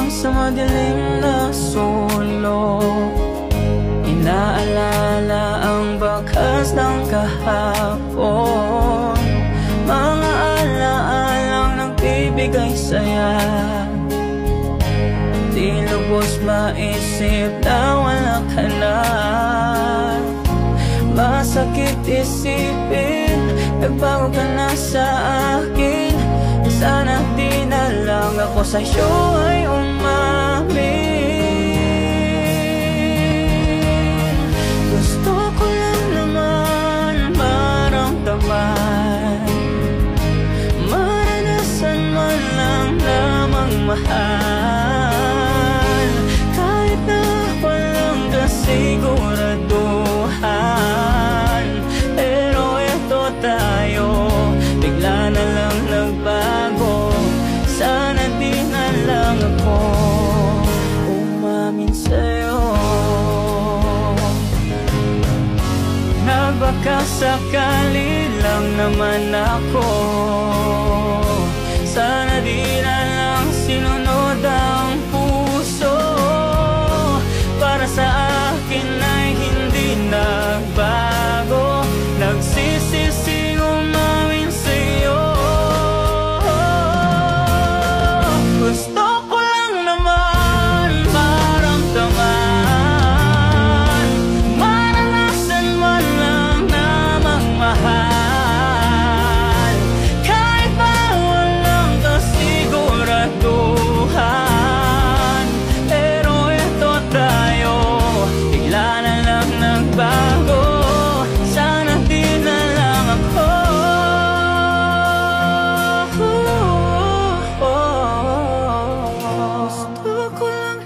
sa madilim na sulok, inaalala ang bakas ng kahapon, mga alaalang nagbibigay saya. Di lubos maisip na wala ka na. Masakit isipin, nagbago ka na sa akin. Sana di na lang ako sa'yo ay umamin. Gusto ko lang naman maramdaman, maranasan man lang namang mahal, kahit na walang kasiguraduhan. Pero eto tayo, bigla na lang nagbago. Sana di na lang ako umamin sa'yo, na baka sakali lang naman ako. Sana di na lang sinunod ang puso, para sa akin ay hindi nagbago. Nagsisising umamin sa'yo. Gusto ko lang naman maramdaman, maranasan man lang namang mahal, kahit pa walang kasiguraduhan. Pero eto tayo, bigla na lang nagbago. Sana di na lang ako. Gusto ko lang